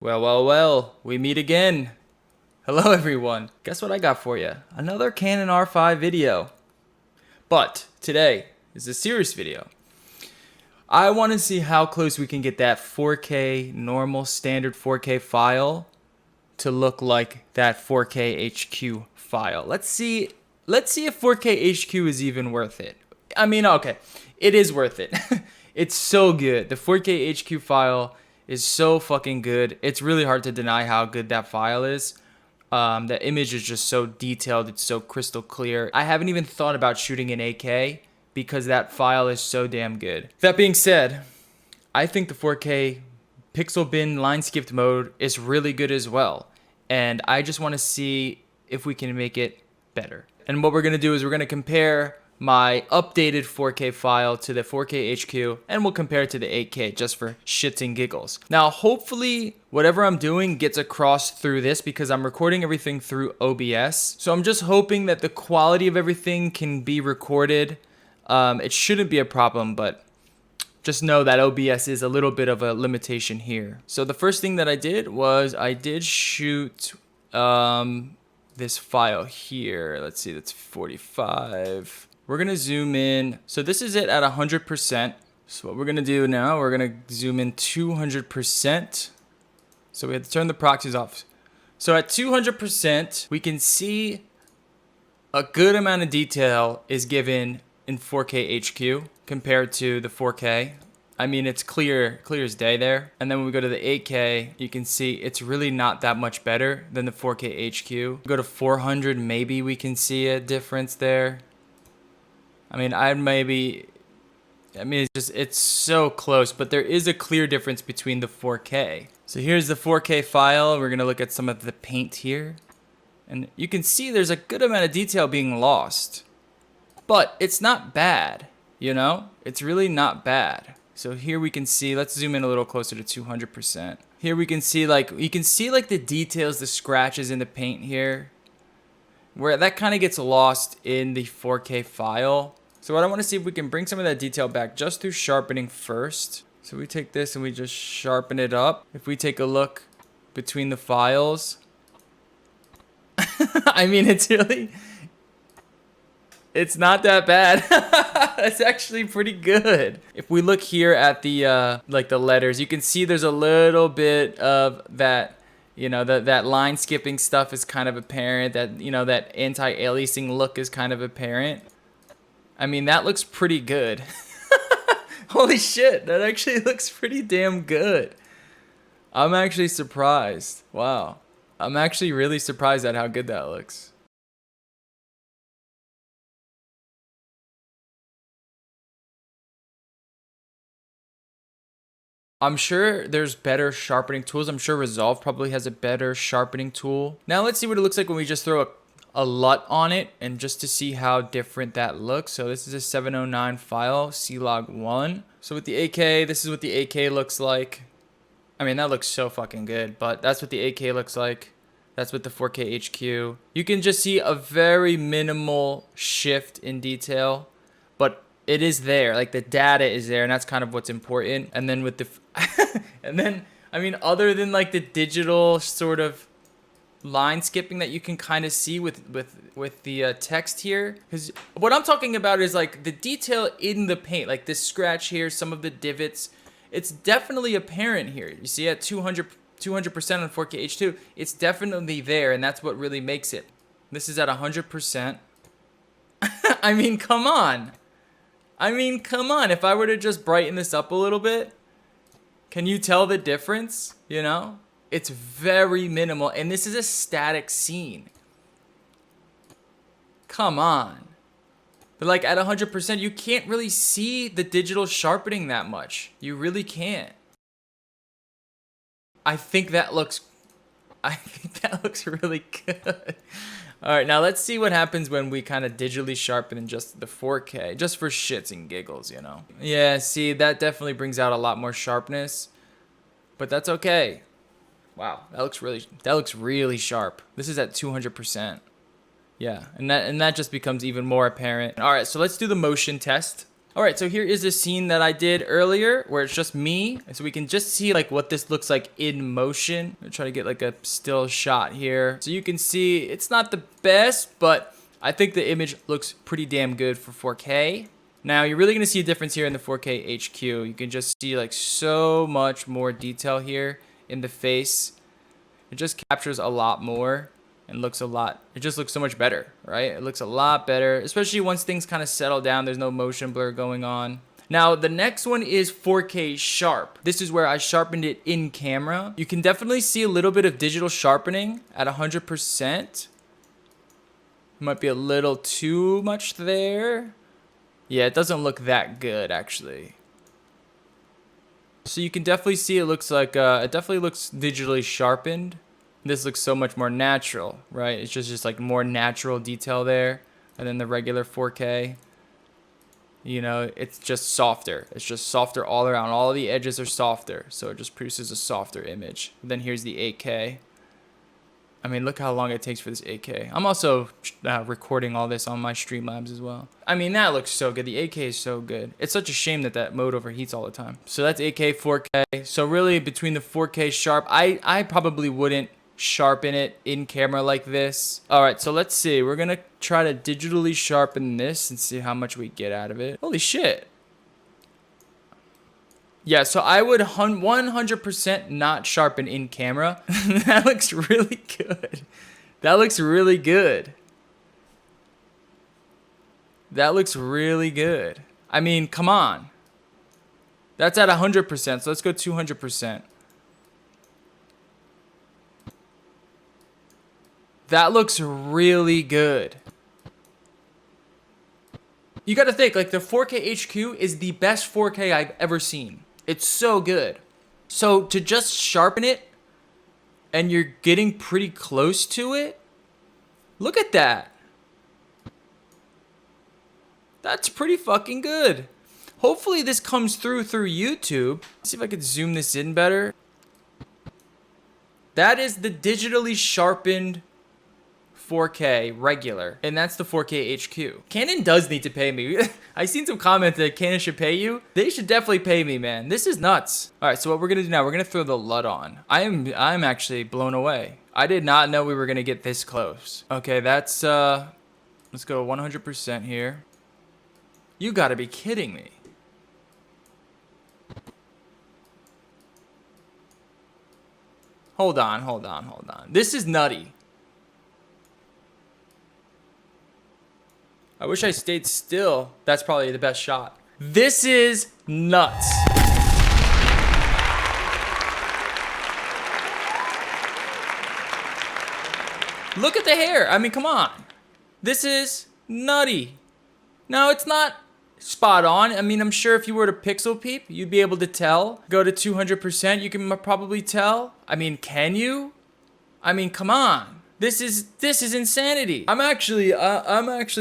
Well, we meet again. Hello everyone. Guess what I got for you? Another Canon R5 video. But today is a serious video. I want to see how close we can get that 4K normal standard 4K file to look like that 4K HQ file. Let's see if 4K HQ is even worth it. I mean, okay, it is worth it. It's so good. The 4K HQ file is so fucking good. It's really hard to deny how good that file is. The image is just so detailed. It's so crystal clear. I haven't even thought about shooting in 8K because that file is so damn good. That being said, I think the 4K pixel bin line skipped mode is really good as well. And I just want to see if we can make it better. And what we're going to do is we're going to compare my updated 4K file to the 4K HQ, and we'll compare it to the 8K just for shits and giggles. Now, hopefully, whatever I'm doing gets across through this because I'm recording everything through OBS. So I'm just hoping that the quality of everything can be recorded. It shouldn't be a problem, but just know that OBS is a little bit of a limitation here. So the first thing that I did was I did shoot this file here. Let's see, that's 45. We're going to zoom in. So this is it at 100%. So what we're going to do now, we're going to zoom in 200%. So we have to turn the proxies off. So at 200%, we can see a good amount of detail is given in 4K HQ compared to the 4K. I mean, it's clear as day there. And then when we go to the 8K, you can see it's really not that much better than the 4K HQ. Go to 400, maybe we can see a difference there. I mean, it's so close, but there is a clear difference between the 4K. So here's the 4K file. We're going to look at some of the paint here. And you can see there's a good amount of detail being lost. But it's not bad, you know? It's really not bad. So here we can see, let's zoom in a little closer to 200%. Here we can see you can see the details, the scratches in the paint here, where that kind of gets lost in the 4K file. So what I want to see if we can bring some of that detail back just through sharpening first. So we take this and we just sharpen it up. If we take a look between the files, I mean, it's not that bad. It's actually pretty good. If we look here at the the letters, you can see there's a little bit of that, you know, that line skipping stuff is kind of apparent. That, you know, that anti-aliasing look is kind of apparent. I mean, that looks pretty good. Holy shit, that actually looks pretty damn good. I'm actually surprised. Wow. I'm actually really surprised at how good that looks. I'm sure there's better sharpening tools. I'm sure Resolve probably has a better sharpening tool. Now let's see what it looks like when we just throw a LUT on it, and just to see how different that looks. So this is a 709 file, C-Log1. So with the 8K, this is what the 8K looks like. I mean, that looks so fucking good, but that's what the 8K looks like. That's with the 4K HQ. You can just see a very minimal shift in detail, but it is there. Like, the data is there, and that's kind of what's important. And then with the, and then, I mean, other than like the digital sort of line skipping that you can kind of see with the text here, because what I'm talking about is like the detail in the paint, like this scratch here, some of the divots, it's definitely apparent here. You see at 200% on 4K H2, it's definitely there, and that's what really makes it. This is at 100%. I mean, come on. If I were to just brighten this up a little bit, can you tell the difference? You know? It's very minimal, and this is a static scene. Come on. But like at 100%, you can't really see the digital sharpening that much. You really can't. I think that looks really good. All right, now let's see what happens when we kind of digitally sharpen in just the 4K, just for shits and giggles, you know? Yeah, see, that definitely brings out a lot more sharpness, but that's okay. Wow, that looks really sharp. This is at 200%. Yeah, and that just becomes even more apparent. All right, so let's do the motion test. All right, so here is a scene that I did earlier where it's just me. So we can just see like what this looks like in motion. I'm gonna try to get like a still shot here. So you can see it's not the best, but I think the image looks pretty damn good for 4K. Now you're really gonna see a difference here in the 4K HQ. You can just see like so much more detail here in the face. It just captures a lot more and looks a lot, it just looks so much better, right? It looks a lot better, especially once things kind of settle down. There's no motion blur going on. Now, the next one is 4K sharp. This is where I sharpened it in camera. You can definitely see a little bit of digital sharpening at 100%. Might be a little too much there. Yeah, it doesn't look that good, actually. So you can definitely see it looks like, it definitely looks digitally sharpened. This looks so much more natural, right? It's just like more natural detail there. And then the regular 4K, you know, it's just softer. It's just softer all around. All of the edges are softer. So it just produces a softer image. Then here's the 8K. I mean, look how long it takes for this 8K. I'm also recording all this on my Streamlabs as well. I mean, that looks so good. The 8K is so good. It's such a shame that that mode overheats all the time. So that's 8K, 4K. So really between the 4K sharp, I probably wouldn't sharpen it in camera like this. All right, so let's see. We're gonna try to digitally sharpen this and see how much we get out of it. Holy shit. Yeah, so I would 100% not sharpen in camera. That looks really good. That looks really good. That looks really good. I mean, come on. That's at 100%, so let's go 200%. That looks really good. You gotta think, like the 4K HQ is the best 4K I've ever seen. It's so good. So to just sharpen it and you're getting pretty close to it, look at that. That's pretty fucking good. Hopefully this comes through YouTube. Let's see if I could zoom this in better. That is the digitally sharpened 4K regular, and that's the 4K HQ. Canon does need to pay me. I seen some comments that Canon should pay you. They should definitely pay me, man. This is nuts. All right, so what we're gonna do now, we're gonna throw the LUT on. I'm actually blown away. I did not know we were gonna get this close. Okay, that's let's go 100% here. You gotta be kidding me. Hold on. This is nutty. I wish I stayed still. That's probably the best shot. This is nuts. Look at the hair. I mean, come on. This is nutty. No, it's not spot on. I mean, I'm sure if you were to pixel peep, you'd be able to tell. Go to 200%, you can probably tell. I mean, can you? I mean, come on. This is insanity. I'm actually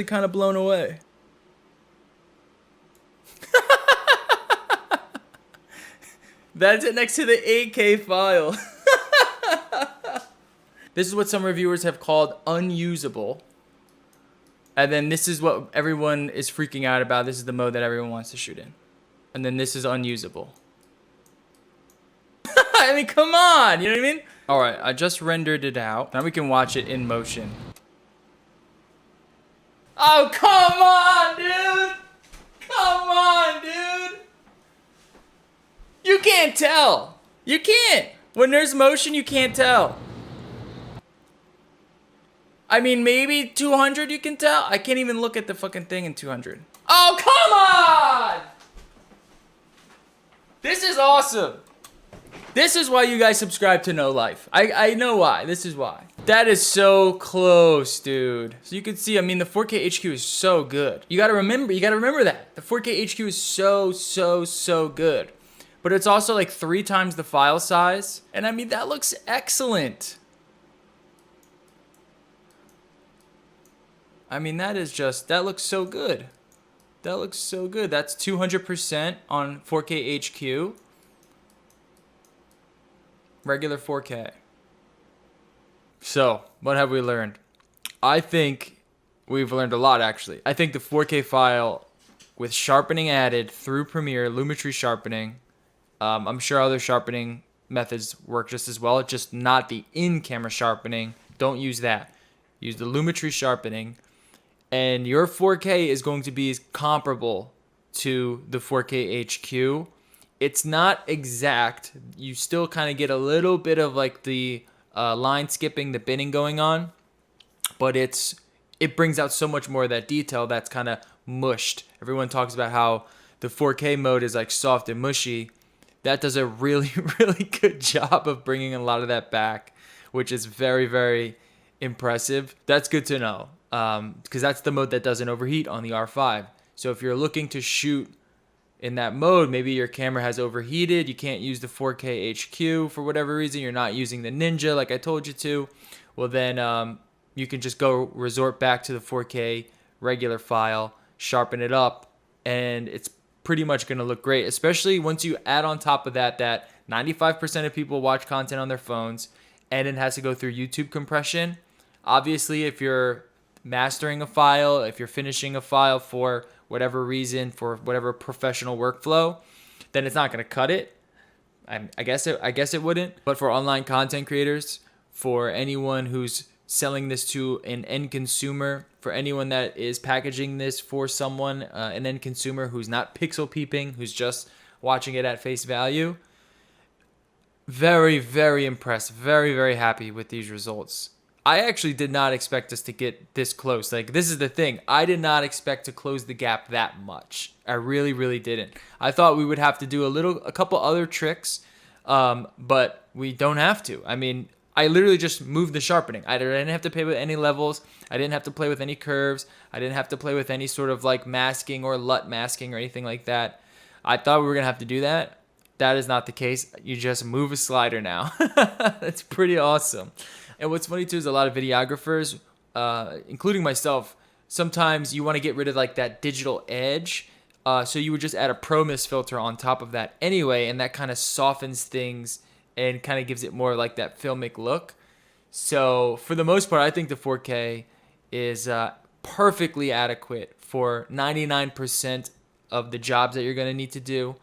kind of blown away. That's it next to the 8K file. This is what some reviewers have called unusable. And then this is what everyone is freaking out about. This is the mode that everyone wants to shoot in. And then this is unusable. I mean, come on, you know what I mean? All right, I just rendered it out. Now we can watch it in motion. Oh, come on, dude! Come on, dude! You can't tell. You can't. When there's motion, you can't tell. I mean, maybe 200 you can tell. I can't even look at the fucking thing in 200. Oh, come on! This is awesome. This is why you guys subscribe to No Life. I know why. This is why. That is so close, dude. So you can see, I mean, the 4K HQ is so good. You gotta remember that. The 4K HQ is so good. But it's also like 3 times the file size. And I mean, that looks excellent. I mean, that looks so good. That looks so good. That's 200% on 4K HQ. Regular 4K. So, what have we learned? I think we've learned a lot, actually. I think the 4K file with sharpening added through Premiere, Lumetri sharpening. I'm sure other sharpening methods work just as well. It's just not the in-camera sharpening. Don't use that. Use the Lumetri sharpening, and your 4K is going to be comparable to the 4K HQ. It's not exact. You still kind of get a little bit of like the line skipping, the binning going on, but it brings out so much more of that detail that's kind of mushed. Everyone talks about how the 4K mode is like soft and mushy. That does a really, really good job of bringing a lot of that back, which is very, very impressive. That's good to know, because that's the mode that doesn't overheat on the R5. So if you're looking to shoot in that mode, maybe your camera has overheated, you can't use the 4K HQ for whatever reason, you're not using the Ninja like I told you to, well then you can just go resort back to the 4K regular file, sharpen it up, and it's pretty much going to look great, especially once you add on top of that 95% of people watch content on their phones and it has to go through YouTube compression. Obviously, if you're mastering a file, if you're finishing a file for whatever reason, for whatever professional workflow, then it's not going to cut it. I guess it wouldn't. But for online content creators, for anyone who's selling this to an end consumer, for anyone that is packaging this for someone, an end consumer who's not pixel peeping, who's just watching it at face value, very, very impressed, very, very happy with these results. I actually did not expect us to get this close. Like, this is the thing. I did not expect to close the gap that much. I really, really didn't. I thought we would have to do a couple other tricks, but we don't have to. I mean, I literally just moved the sharpening. I didn't have to play with any levels. I didn't have to play with any curves. I didn't have to play with any sort of like masking or LUT masking or anything like that. I thought we were going to have to do that. That is not the case. You just move a slider now. That's pretty awesome. And what's funny too is a lot of videographers, including myself, sometimes you want to get rid of like that digital edge. So you would just add a Pro Mist filter on top of that anyway, and that kind of softens things and kind of gives it more like that filmic look. So for the most part, I think the 4K is perfectly adequate for 99% of the jobs that you're going to need to do.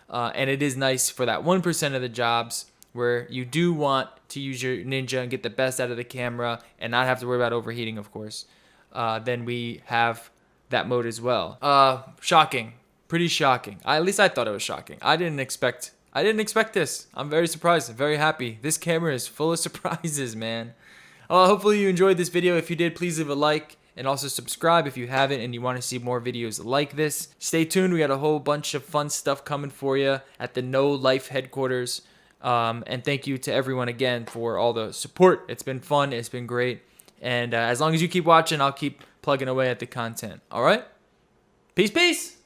And it is nice for that 1% of the jobs where you do want to use your Ninja and get the best out of the camera and not have to worry about overheating, of course. Then we have that mode as well. Shocking. Pretty shocking. At least I thought it was shocking. I didn't expect this. I'm very surprised. I'm very happy. This camera is full of surprises, man. Hopefully you enjoyed this video. If you did, please leave a like. And also subscribe if you haven't and you want to see more videos like this. Stay tuned. We got a whole bunch of fun stuff coming for you at the No Life headquarters. And thank you to everyone again for all the support. It's been fun. It's been great. And as long as you keep watching, I'll keep plugging away at the content. All right? Peace, peace.